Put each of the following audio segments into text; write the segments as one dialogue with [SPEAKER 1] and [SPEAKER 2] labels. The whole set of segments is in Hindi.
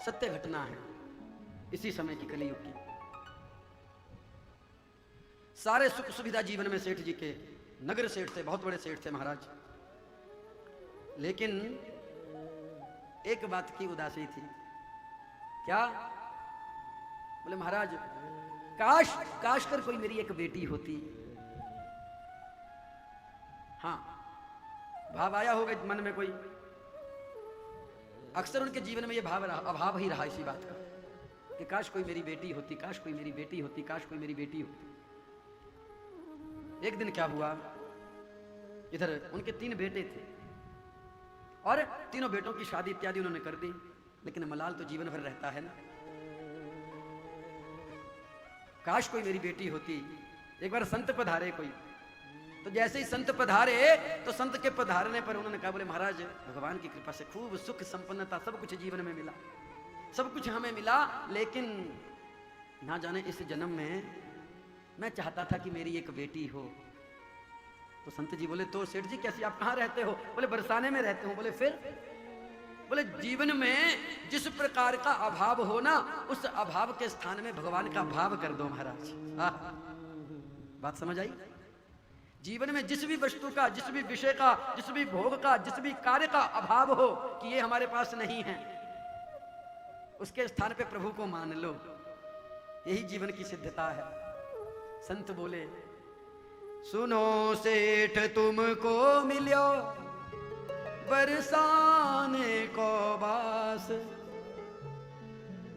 [SPEAKER 1] सत्य घटना है इसी समय की, कलियुग की। सारे सुख सुविधा जीवन में सेठ जी के, नगर सेठ थे, बहुत बड़े सेठ थे महाराज। लेकिन एक बात की उदासी थी। क्या? बोले महाराज काश काश कर कोई मेरी एक बेटी होती। हाँ, भाव आया होगा मन में कोई। अक्सर उनके जीवन में यह भाव रहा, अभाव ही रहा इसी बात का कि काश कोई मेरी बेटी होती, काश कोई मेरी बेटी होती, काश कोई मेरी बेटी होती। एक दिन क्या हुआ, इधर उनके 3 बेटे थे और तीनों बेटों की शादी इत्यादि उन्होंने कर दी, लेकिन मलाल तो जीवन भर रहता है ना। काश कोई मेरी बेटी होती। एक बार संत पधारे कोई, तो जैसे ही संत पधारे तो संत के पधारने पर उन्होंने कहा, बोले महाराज भगवान की कृपा से खूब सुख संपन्नता सब कुछ जीवन में मिला, सब कुछ हमें मिला, लेकिन ना जाने इस जन्म में मैं चाहता था कि मेरी एक बेटी हो। तो संत जी बोले, तो सेठ जी कैसी, आप कहाँ रहते हो? बोले बरसाने में रहते हो। बोले फिर? बोले जीवन में जिस प्रकार का अभाव हो ना, उस अभाव के स्थान में भगवान का भाव कर दो महाराज। बात समझ आई? जीवन में जिस भी वस्तु का, जिस भी विषय का, जिस भी भोग का, जिस भी कार्य का अभाव हो कि ये हमारे पास नहीं है, उसके स्थान पे प्रभु को मान लो, यही जीवन की सिद्धता है। संत बोले, सुनो सेठ तुमको मिलो बरसाने को बास,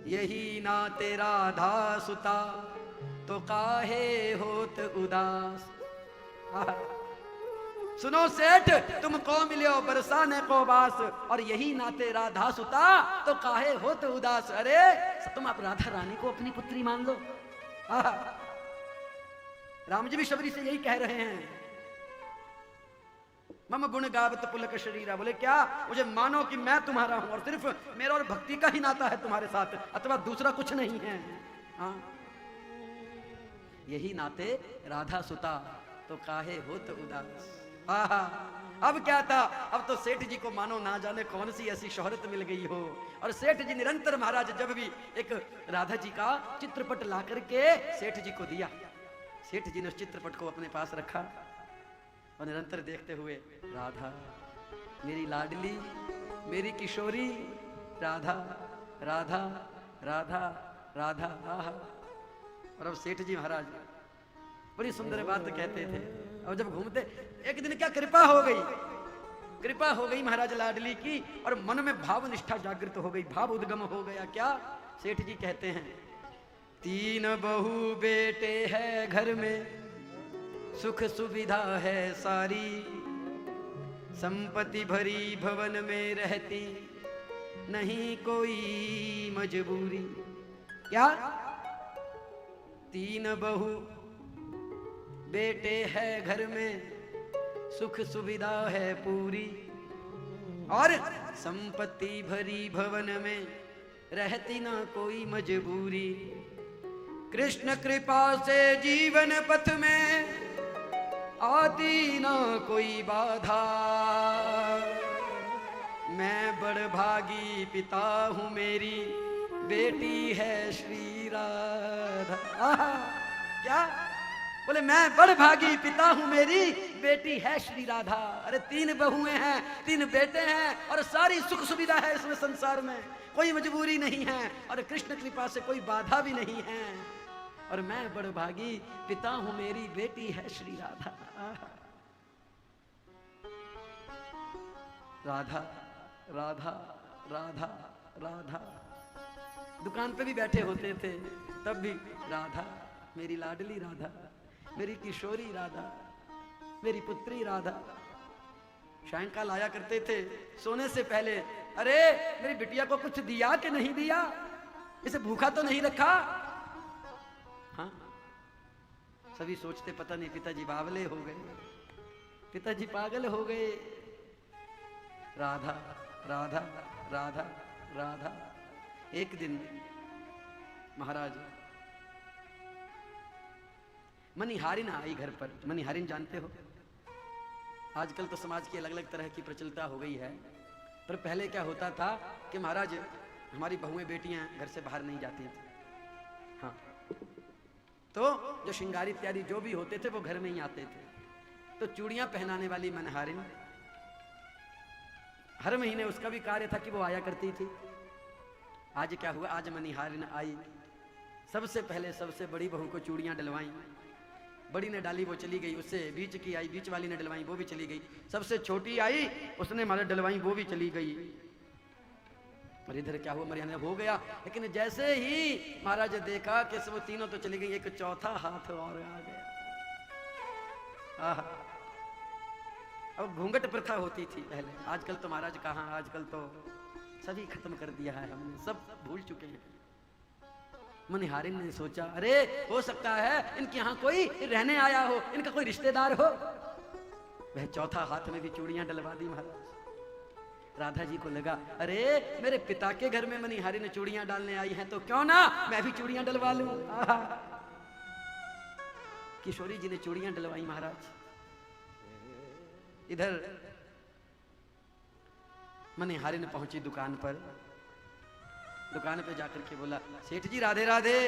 [SPEAKER 1] यही ना तेरा धा सुता तो काहे होत उदास। सुनो सेठ तुमको मिलो बरसाने को बास, और यही ना तेरा धा सुता तो काहे होत उदास। अरे तुम आप राधा रानी को अपनी पुत्री मान लो। राम जी भी शबरी से यही कह रहे हैं, मम गुण गावत पुलक शरीरा। बोले क्या? मुझे मानो कि मैं तुम्हारा हूं और सिर्फ मेरा और भक्ति का ही नाता है तुम्हारे साथ, अथवा दूसरा कुछ नहीं है। हाँ, यही नाते राधा सुता तो काहे होत उदास। अब क्या था, अब तो सेठ जी को मानो ना जाने कौन सी ऐसी शोहरत मिल गई हो। और सेठ जी निरंतर महाराज जब भी एक राधा जी का चित्रपट ला करके सेठ जी को दिया, सेठ जी ने उस चित्रपट को अपने पास रखा और निरंतर देखते हुए, राधा मेरी लाडली, मेरी किशोरी, राधा राधा राधा राधा। और अब सेठ जी महाराज बड़ी सुंदर बात कहते थे। और जब घूमते, एक दिन क्या कृपा हो गई, कृपा हो गई महाराज लाडली की, और मन में भाव निष्ठा जागृत हो गई, भाव उद्गम हो गया। क्या? सेठ जी कहते हैं, 3 बहू बेटे हैं घर में, सुख सुविधा है सारी, संपत्ति भरी भवन में रहती, नहीं कोई मजबूरी। क्या? 3 बहू बेटे है घर में, सुख सुविधा है पूरी, और संपत्ति भरी भवन में रहती ना कोई मजबूरी। कृष्ण कृपा से जीवन पथ में आती ना कोई बाधा, मैं बड़भागी पिता हूँ मेरी बेटी है श्री राधा। क्या? बोले मैं बड़भागी पिता हूँ मेरी बेटी है श्री राधा। अरे 3 बहुएं हैं, 3 बेटे हैं, और सारी सुख सुविधा है इसमें संसार में, कोई मजबूरी नहीं है, और कृष्ण कृपा से कोई बाधा भी नहीं है, और मैं बड़भागी पिता हूँ मेरी बेटी है श्री राधा। राधा राधा राधा राधा। दुकान पे भी बैठे होते थे तब भी राधा, मेरी लाडली राधा, मेरी किशोरी राधा, मेरी पुत्री राधा। सायंकाल आया करते थे सोने से पहले, अरे मेरी बिटिया को कुछ दिया कि नहीं दिया, इसे भूखा तो नहीं रखा। हाँ, सभी सोचते पता नहीं पिताजी बावले हो गए, पिताजी पागल हो गए। राधा राधा राधा राधा। एक दिन महाराज मनिहारिन आई घर पर। मनिहारिन जानते हो, आजकल तो समाज की अलग अलग तरह की प्रचलितता हो गई है, पर पहले क्या होता था कि महाराज हमारी बहुएं बेटियां घर से बाहर नहीं जाती थी। हाँ, तो जो श्रृंगार इत्यादि जो भी होते थे वो घर में ही आते थे। तो चूड़ियां पहनाने वाली मनहारिन, हर महीने उसका भी कार्य था कि वो आया करती थी। आज क्या हुआ, आज मनिहारिन आई, सबसे पहले सबसे बड़ी बहू को चूड़ियां डलवाई। बड़ी ने डाली, वो चली गई। उससे बीच की आई, बीच वाली ने डलवाई, वो भी चली गई। सबसे छोटी आई, उसने मारे डलवाई, वो भी चली गई। और इधर क्या हुआ, मरियाना हो गया। लेकिन जैसे ही महाराज देखा कि वो तीनों तो चली गई, एक चौथा हाथ और आ गया। अब घूंघट प्रथा होती थी पहले, आजकल तो महाराज कहाँ, आजकल तो सभी खत्म कर दिया है हमने, सब भूल चुके हैं। मनिहारिन ने सोचा, अरे हो सकता है इनके यहाँ कोई रहने आया हो, इनका कोई रिश्तेदार हो। वह चौथा हाथ में भी चूड़ियां डलवा दी महाराज। राधा जी को लगा, अरे मेरे पिता के घर में मनिहारिन चूड़ियां डालने आई हैं, तो क्यों ना मैं भी चूड़ियां डलवा लूं। किशोरी जी ने चूड़ियां डलवाई महाराज। इधर मनिहारिन पहुंची दुकान पर। दुकान पे जाकर के बोला, सेठ जी राधे राधे।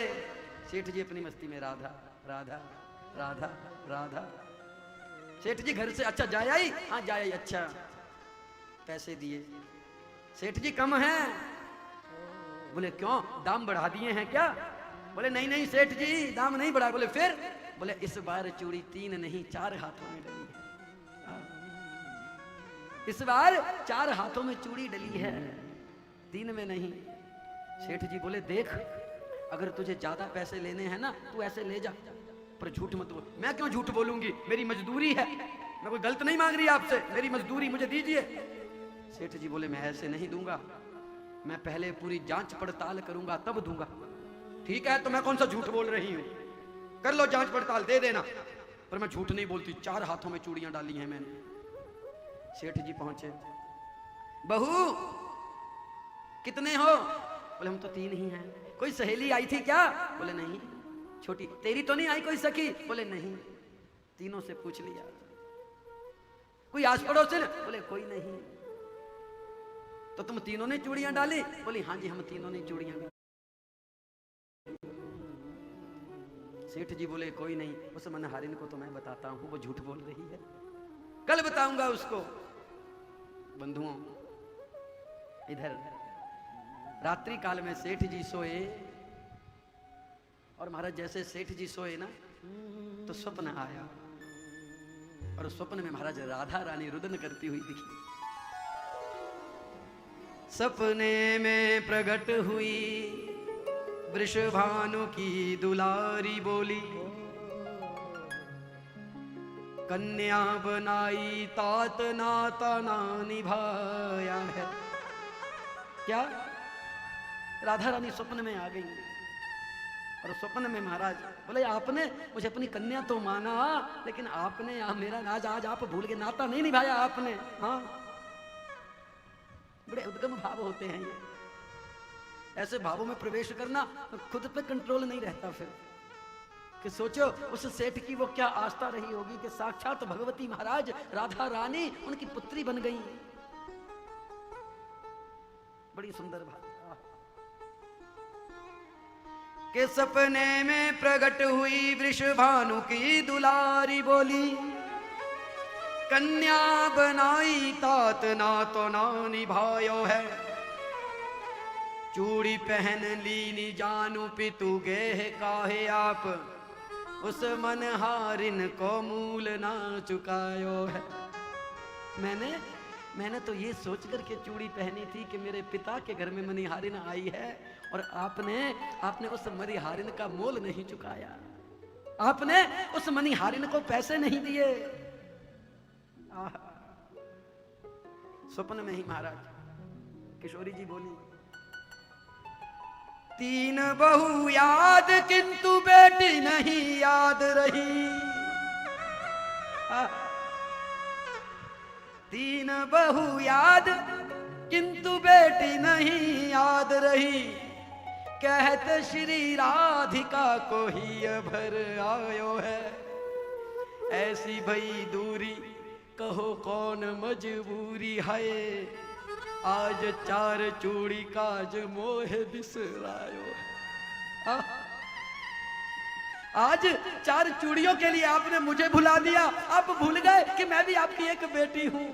[SPEAKER 1] सेठ जी अपनी मस्ती में राधा राधा राधा राधा। सेठ जी घर से, अच्छा जाए आई, हाँ जाए आई, अच्छा पैसे दिए। सेठ जी कम है। बोले क्यों, दाम बढ़ा दिए हैं क्या? बोले नहीं नहीं सेठ जी दाम नहीं बढ़ा। बोले फिर? बोले इस बार चूड़ी 3 नहीं 4 हाथों में डली है। इस बार 4 हाथों में चूड़ी डली है, 3 में नहीं। सेठ जी बोले देख, अगर तुझे ज्यादा पैसे लेने हैं ना तू ऐसे ले जा, पर झूठ मत बोल। मैं क्यों झूठ बोलूंगी, मेरी मजदूरी है, मैं कोई गलत नहीं मांग रही आपसे, मेरी मजदूरी मुझे दीजिए। सेठ जी बोले मैं ऐसे नहीं दूंगा, मैं पहले पूरी जांच पड़ताल करूंगा तब दूंगा। ठीक है, तो मैं कौन सा झूठ बोल रही हूं, कर लो जांच पड़ताल, दे देना, पर मैं झूठ नहीं बोलती। 4 हाथों में चूड़ियां डाली हैं मैंने। सेठ जी पहुंचे, बहू कितने हो? बोले हम तो 3 ही हैं। कोई सहेली आई थी क्या? बोले नहीं। छोटी तेरी तो नहीं आई कोई सखी? बोले नहीं। तीनों से पूछ लिया। कोई आस पड़ोस? बोले कोई नहीं। तो तुम तीनों ने चूड़ियां डाली? बोली हाँ जी हम तीनों ने चूड़ियां डाली। सेठ जी बोले कोई नहीं, उस मनहारिन को तो मैं बताता हूं, वो झूठ बोल रही है, कल बताऊंगा उसको। बंधुओं, इधर रात्रि काल में सेठ जी सोए, और महाराज जैसे सेठ जी सोए ना तो स्वप्न आया, और स्वप्न में महाराज राधा रानी रुदन करती हुई दिखी। सपने में प्रकट हुई वृषभानु की दुलारी बोली, कन्या बनाई तात नाता ना निभाया है। क्या? राधा रानी स्वप्न में आ गई, और स्वप्न में महाराज बोले आपने मुझे अपनी कन्या तो माना, लेकिन आपने मेरा राज आज आप भूल के, नाता नहीं निभाया आपने। हाँ, बड़े उद्गम भाव होते हैं ये, ऐसे भावों में प्रवेश करना खुद पे कंट्रोल नहीं रहता। फिर कि सोचो उस सेठ की वो क्या आस्था रही होगी कि साक्षात भगवती महाराज राधा रानी उनकी पुत्री बन गई। बड़ी सुंदर बात के सपने में प्रकट हुई वृषभानु की दुलारी बोली, कन्या बनाई तात ना तो ना निभायो है, चूड़ी पहन लीनी जानू पितु गेह काहे आप, उस मनहारिन को मूल ना चुकायो है। मैंने तो ये सोच कर के चूड़ी पहनी थी कि मेरे पिता के घर में मनिहारिन आई है, और आपने उस मनिहारिन का मोल नहीं चुकाया, आपने उस मनिहारिन को पैसे नहीं दिए। स्वप्न में ही महाराज किशोरी जी बोली, 3 बहू याद किंतु बेटी नहीं याद रही। 3 बहू याद किंतु बेटी नहीं याद रही, कहत श्री राधिका को ही भर आयो है, ऐसी भई दूरी कहो कौन मजबूरी है, आज चार चूड़ी काज मोह बिसरायो। आज चार चूड़ियों के लिए आपने मुझे भुला दिया। आप भूल गए कि मैं भी आपकी एक बेटी हूं।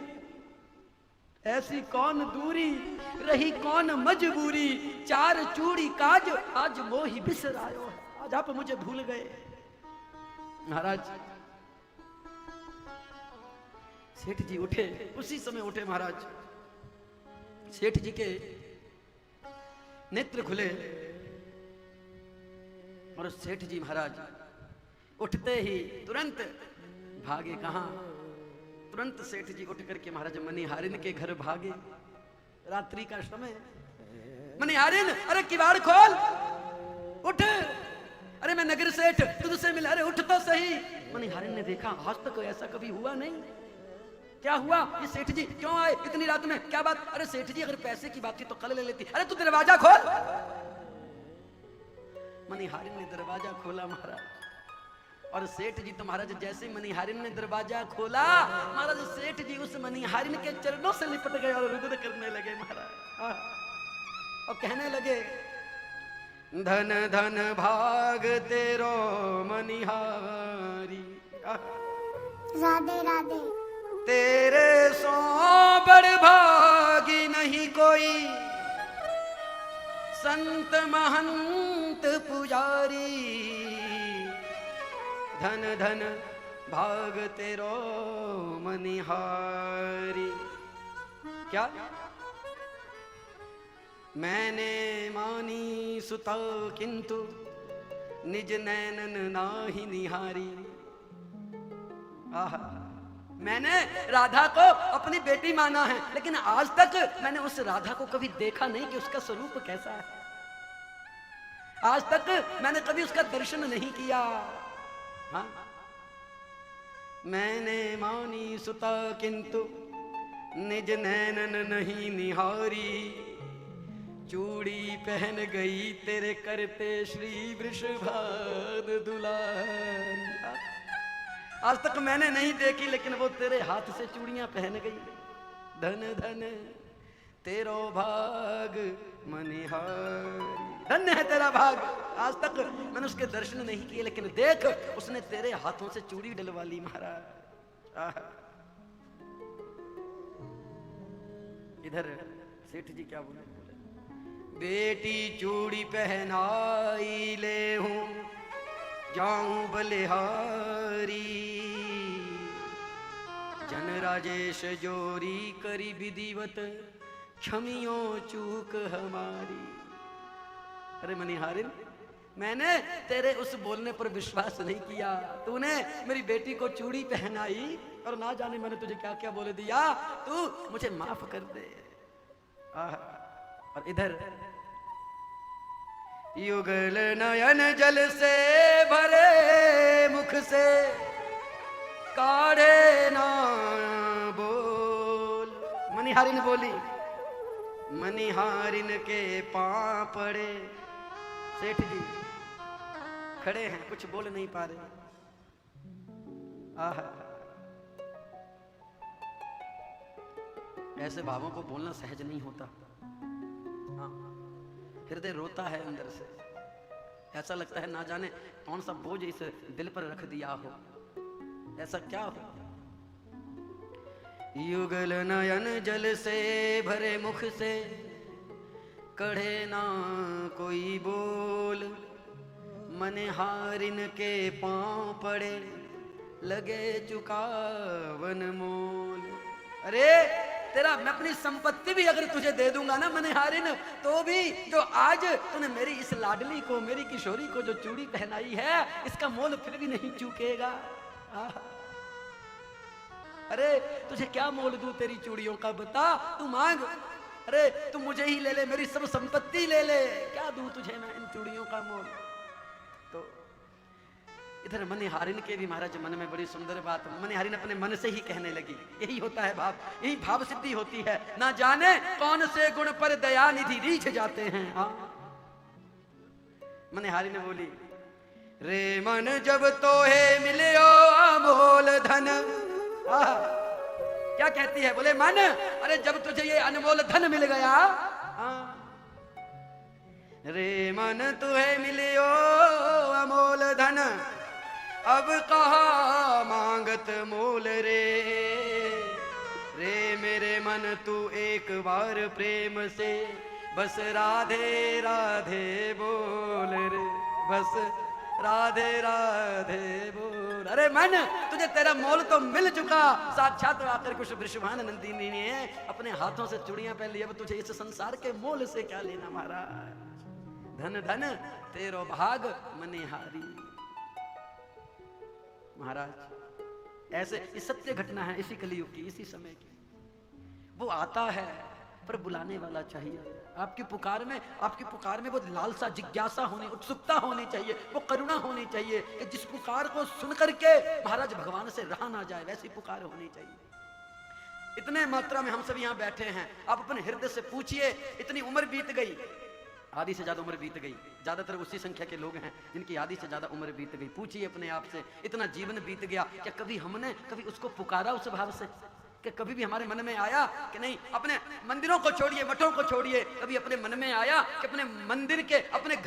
[SPEAKER 1] ऐसी कौन दूरी रही कौन मजबूरी, चार चूड़ी काज आज मोही बिसरायो। आज आप मुझे भूल गए। महाराज सेठ जी उठे, उसी समय उठे महाराज। सेठ जी के नेत्र खुले और सेठ जी महाराज उठते ही तुरंत भागे। कहां? तुरंत सेठ जी उठ करके महाराज मनिहारिन के घर भागे। रात्रि का समय। मनिहारिन, अरे किवाड़ खोल, उठ। अरे मैं नगर सेठ तुझसे मिला। अरे उठ तो सही। मनिहारिन ने देखा आज तक ऐसा कभी हुआ नहीं। क्या हुआ? ये सेठ जी क्यों आए इतनी रात में? क्या बात? अरे सेठ जी अगर पैसे की बात थी तो कल ले लेती। अरे तू दरवाजा खोल। मनिहारिन ने दरवाजा खोला महाराज। और सेठ जी तो महाराज जैसे मनिहारिन ने दरवाजा खोला, महाराज सेठ जी उस मनिहारिन के चरणों से लिपट गए और रुदन करने लगे महाराज। और कहने लगे, धन धन भाग तेरो मनिहारी,
[SPEAKER 2] राधे राधे।
[SPEAKER 1] तेरे सो बड़ भागी नहीं कोई, संत महंत पुजारी। धन धन भाग तेरो मनिहारी। क्या? मैंने मानी सुता किंतु निज नैनन नाही निहारी। आहा, मैंने राधा को अपनी बेटी माना है, लेकिन आज तक मैंने उस राधा को कभी देखा नहीं कि उसका स्वरूप कैसा है। आज तक मैंने कभी उसका दर्शन नहीं किया। हाँ? मैंने मानी सुता किंतु निज नैनन नहीं निहारी। चूड़ी पहन गई तेरे कर पे श्री वृषभान दुलारी। आज तक मैंने नहीं देखी, लेकिन वो तेरे हाथ से चूड़ियां पहन गई। धन धन तेरो भाग मनिहारी। धन्य है तेरा भाग। आज तक मैंने उसके दर्शन नहीं किए, लेकिन देख उसने तेरे हाथों से चूड़ी डलवा ली महाराज। इधर सेठ जी क्या बोले? बेटी चूड़ी पहनाई ले हूं जाऊं बलिहारी। जन राजेश जोरी करी विधिवत क्षमियो चूक हमारी। अरे मनिहारिन, मैंने तेरे उस बोलने पर विश्वास नहीं किया। तूने मेरी बेटी को चूड़ी पहनाई और ना जाने मैंने तुझे क्या क्या बोल दिया। तू मुझे माफ कर दे। और इधर युगल नयन जल से भरे मुख से काढ़े ना बोल। मनिहारिन बोली। मनिहारिन के पांव पड़े। सेठ जी खड़े हैं, कुछ बोल नहीं पा रहे। आहा, ऐसे भावों को बोलना सहज नहीं होता। हाँ, हृदय रोता है अंदर से। ऐसा लगता है ना जाने कौन सा बोझ इस दिल पर रख दिया हो। ऐसा क्या हो? युगल नयन जल से भरे मुख से कढ़े ना कोई बोल। मनिहारिन के पांव पड़े लगे चुकावन मोल। अरे तेरा मैं अपनी संपत्ति भी अगर तुझे दे दूंगा ना मनिहारिन, तो भी जो आज तूने मेरी इस लाडली को, मेरी किशोरी को जो चूड़ी पहनाई है, इसका मोल फिर भी नहीं चूकेगा। अरे तुझे क्या मोल दूं तेरी चूड़ियों का, बता। तू मांग। अरे तू मुझे ही ले ले, मेरी सब संपत्ति ले ले, क्या दूं तुझे मैं इन चूड़ियों का मोल। तो इधर मनिहारिन के भी महाराज मन में बड़ी सुंदर बात। मनिहारिन अपने मन से ही कहने लगी। यही होता है भाव, यही भाव सिद्धि होती है। ना जाने कौन से गुण पर दया निधि रीझ जाते हैं। मनिहारिन बोली, रे मन जब तोहे मिले अमोल धन। क्या कहती है? बोले मन, अरे जब तुझे ये अनमोल धन मिल गया, रे मन तुहे मिलियो अमोल धन, अब कहा मांगत मोल रे। रे मेरे मन तू एक बार प्रेम से बस राधे राधे बोल रे, बस राधे राधे बोल। अरे मन, तुझे तेरा मोल तो मिल चुका, साक्षात आकर कुछ वृषभान नंदिनी ने अपने हाथों से चूड़ियां पहन ली, अब तुझे इस संसार के मोल से क्या लेना महाराज। धन धन तेरो भाग मनिहारी। महाराज ऐसे ये सत्य घटना है इसी कलयुग की, इसी समय की। वो आता है पर बुलाने वाला चाहिए। आपकी पुकार में वो लालसा, जिज्ञासा होनी, उत्सुकता होनी चाहिए, वो करुणा होनी चाहिए कि जिस पुकार को सुन करके महाराज भगवान से रहा ना जाए, वैसी पुकार होनी चाहिए। इतने मात्रा में हम सब यहाँ बैठे हैं, आप अपने हृदय से पूछिए, इतनी उम्र बीत गई, आधी से ज्यादा उम्र बीत गई, ज्यादातर उसी संख्या के लोग हैं जिनकी आधी से ज्यादा उम्र बीत गई। पूछिए अपने आप से, इतना जीवन बीत गया, क्या कभी हमने कभी उसको पुकारा उस भाव से? कि कभी भी हमारे मन में आया कि नहीं, अपने मंदिरों को छोड़िए, मठों को छोड़िए, कभी अपने मन में आया कि अपने मंदिर के, अपने घर